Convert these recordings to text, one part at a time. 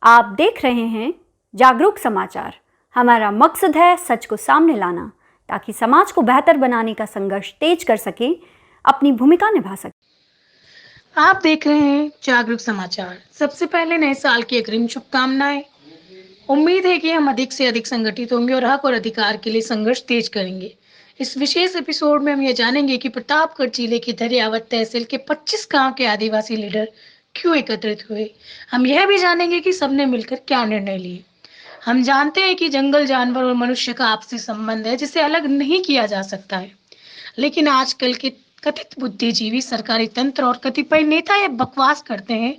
आप देख रहे हैं जागरूक समाचार। हमारा मकसद है सच को सामने लाना ताकि समाज को बेहतर बनाने का संघर्ष तेज कर सके, अपनी भूमिका निभा सके। आप देख रहे हैं जागरूक समाचार। सबसे पहले नए साल की अग्रिम शुभकामनाएं। उम्मीद है कि हम अधिक से अधिक संगठित होंगे और हक और अधिकार के लिए संघर्ष तेज करेंगे। इस विशेष एपिसोड में हम ये जानेंगे कि प्रतापगढ़ जिले की धरियावत तहसील के 25 गांव के आदिवासी लीडर क्यों एकत्रित हुए। हम यह भी जानेंगे कि सबने मिलकर क्या निर्णय लिए। हम जानते हैं कि जंगल, जानवर और मनुष्य का आपसी संबंध है जिसे अलग नहीं किया जा सकता है, लेकिन आजकल के कथित बुद्धिजीवी, सरकारी तंत्र और कतिपय नेता ये बकवास करते हैं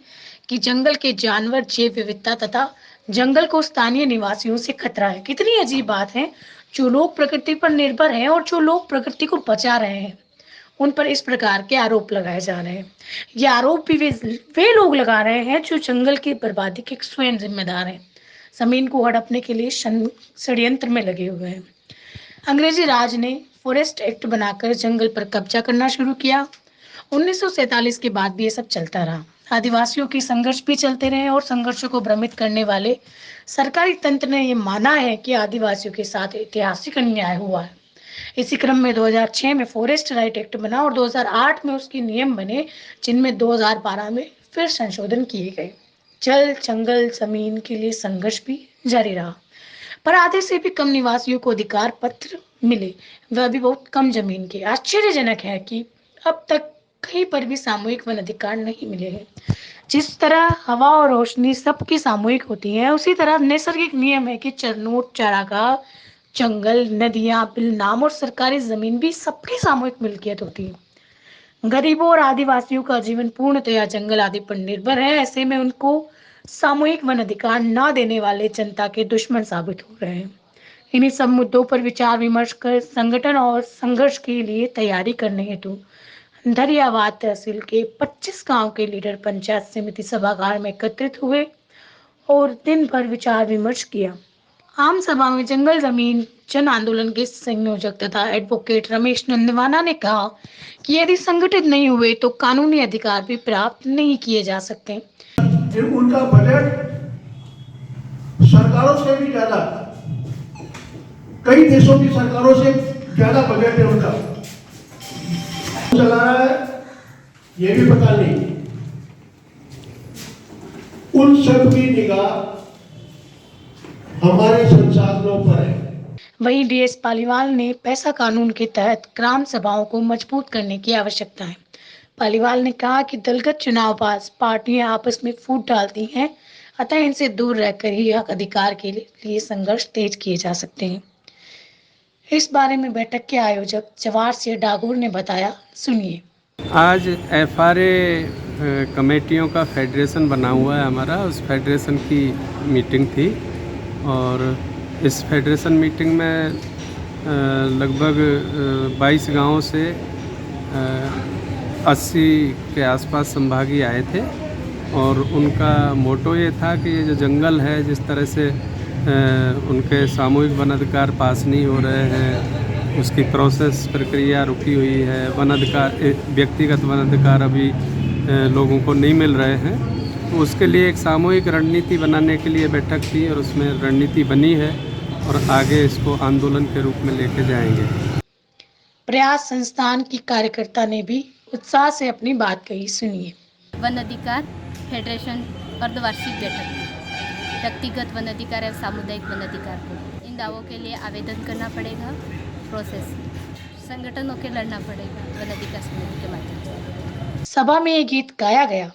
कि जंगल के जानवर, जैव विविधता तथा जंगल को स्थानीय निवासियों से खतरा है। कितनी अजीब बात है। जो लोग प्रकृति पर निर्भर हैं और जो लोग प्रकृति को बचा रहे हैं, उन पर इस प्रकार के आरोप लगाए जा रहे हैं। ये आरोप भी वे लोग लगा रहे हैं जो जंगल की बर्बादी के स्वयं जिम्मेदार हैं, जमीन को हड़पने के लिए षड्यंत्र में लगे हुए हैं। अंग्रेजी राज ने फॉरेस्ट एक्ट बनाकर जंगल पर कब्जा करना शुरू किया। 1947 के बाद भी ये सब चलता रहा। आदिवासियों की संघर्ष भी चलते रहे और संघर्षों को भ्रमित करने वाले सरकारी तंत्र ने ये माना है कि आदिवासियों के साथ ऐतिहासिक अन्याय हुआ है। इसी क्रम में 2006 में फॉरेस्ट राइट एक्ट बना और 2008 में उसके नियम बने, जिनमें 2012 में फिर संशोधन किए गए। जल, जंगल, जमीन के लिए संघर्ष भी जारी रहा, पर आधे से भी कम निवासियों को अधिकार पत्र मिले, वह भी बहुत कम जमीन के। आश्चर्यजनक है कि अब तक कहीं पर भी सामूहिक वन अधिकार नहीं मिले हैं। जिस तरह हवा और रोशनी सबकी सामूहिक होती है, उसी तरह नैसर्गिक नियम है कि चरनोट, चारागाह, जंगल, नदियां, बिलनाम और सरकारी जमीन भी सबकी सामूहिक मिल्कियत होती है। गरीबों और आदिवासियों का जीवन पूर्णतया जंगल आदि पर निर्भर है। ऐसे में उनको सामूहिक वन अधिकार न देने वाले जनता के दुश्मन साबित हो रहे हैं। इन्हीं सब मुद्दों पर विचार विमर्श कर संगठन और संघर्ष के लिए तैयारी करने हेतु धरियावाद तहसील के 25 गांव के लीडर पंचायत समिति सभागार में एकत्रित हुए और दिन भर विचार विमर्श किया। आम सभा में जंगल जमीन जन आंदोलन के संयोजक तथा एडवोकेट रमेश नंदवाना ने कहा कि यदि संगठित नहीं हुए तो कानूनी अधिकार भी प्राप्त नहीं किए जा सकते। उनका बजट सरकारों से भी ज्यादा, कई देशों की सरकारों से ज्यादा बजट है उनका। चला रहा है ये भी पता नहीं। उन सब की निगाह हमारे संसाधनों पर है। वहीं डीएस पालीवाल ने पैसा कानून के तहत ग्राम सभाओं को मजबूत करने की आवश्यकता है। पालीवाल ने कहा कि दलगत चुनावबाज पार्टियां आपस में फूट डालती हैं, अतः इनसे दूर रहकर ही हक अधिकार के लिए संघर्ष तेज किए जा सकते हैं। इस बारे में बैठक के आयोजक जवाहर सिंह डागोर ने बताया, सुनिए। आज एफआरए कमेटियों का फेडरेशन बना हुआ है हमारा, उस फेडरेशन की मीटिंग थी और इस फेडरेशन मीटिंग में लगभग 22 गांवों से 80 के आसपास संभागी आए थे और उनका मोटो ये था कि ये जो जंगल है, जिस तरह से उनके सामूहिक वन अधिकार पास नहीं हो रहे हैं, उसकी प्रोसेस प्रक्रिया रुकी हुई है, वन अधिकार, व्यक्तिगत वन अधिकार अभी लोगों को नहीं मिल रहे हैं, तो उसके लिए एक सामूहिक रणनीति बनाने के लिए बैठक थी और उसमें रणनीति बनी है और आगे इसको आंदोलन के रूप में लेके जाएंगे। प्रयास संस्थान की कार्यकर्ता ने भी उत्साह से अपनी बात कही, सुनिए। वन अधिकार फेडरेशन अर्धवार्षिक बैठक, व्यक्तिगत वन अधिकार और सामुदायिक वन अधिकार को, इन दावों के लिए आवेदन करना पड़ेगा। प्रोसेस संगठनों के लड़ना पड़ेगा वन अधिकार समिति के माध्यम से। सभा में ये गीत गाया गया।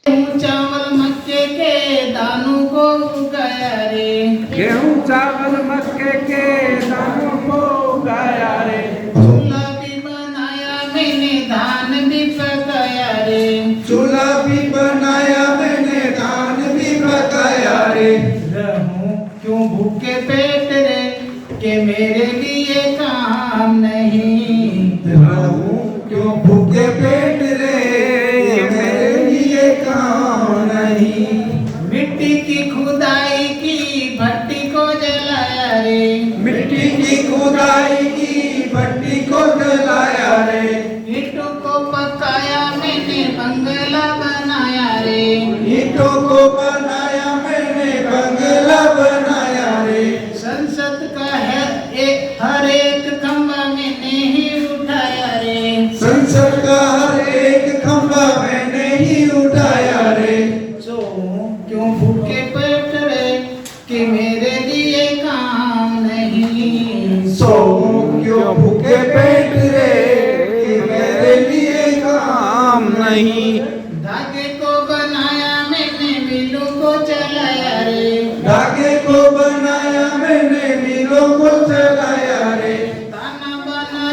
गेहूं चावल मक्के के दानों को उगाया रे, गेहूं चावल मक्के के दानों को उगाया रे, चूल्हा भी बनाया मैंने धान भी पकाया रे, चूल्हा भी बनाया मैंने धान भी पकाया रे, रहूं क्यों भूखे पेट रे के मेरे लिए काम नहीं, रहूं क्यों भूखे पेट रे मेरे लिए काम नहीं, मिट्टी की खुदाई की भट्टी को जलाया रे, मिट्टी की खुदाई की भट्टी को जलाया रे, ईंटों को पकाया मैंने बंगला बनाया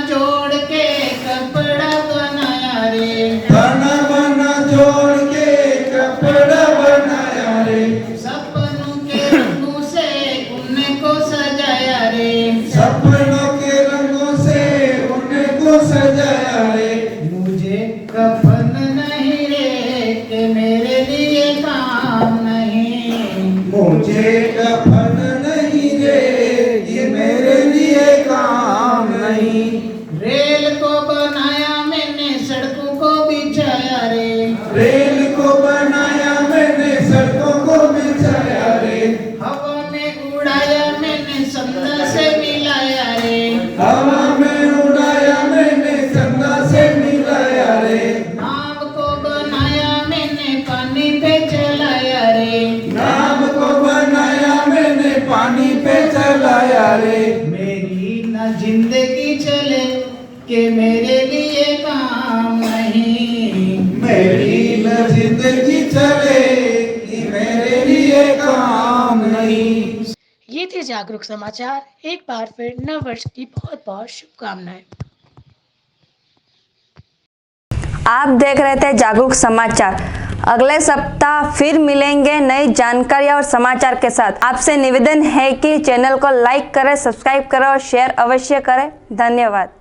जोड़ के कपड़ा बनाया रे, बना बना जोड़ के कपड़ा बनाया रे, सपनों के रंगों से उनको सजाया रे, सपनों के रंगों से उनको सजाया रे। मुझे कफन नहीं रे कि मेरे लिए काम नहीं, मुझे कफन नहीं रे, ये मेरे लिए काम नहीं। रेल को बनाया मैंने सड़कों को बिछाया रे, रेल को बनाया मैंने सड़कों को बिछाया रे, हवा में उड़ाया मैंने संदा से मिलाया रे, हवा में उड़ाया मैंने संदा से मिलाया रे, नाव को बनाया मैंने पानी पे चलाया रे, नाव को बनाया मैंने पानी पे चलाया रे। मेरी न जिंदगी चले कि मेरे लिए काम नहीं, मेरी न जिंदगी चले कि मेरे लिए काम नहीं। ये थे जागरूक समाचार। एक बार फिर नव वर्ष की बहुत बहुत शुभकामनाएं। आप देख रहे थे जागरूक समाचार। अगले सप्ताह फिर मिलेंगे नई जानकारी और समाचार के साथ। आपसे निवेदन है कि चैनल को लाइक करें, सब्सक्राइब करें और शेयर अवश्य करें। धन्यवाद।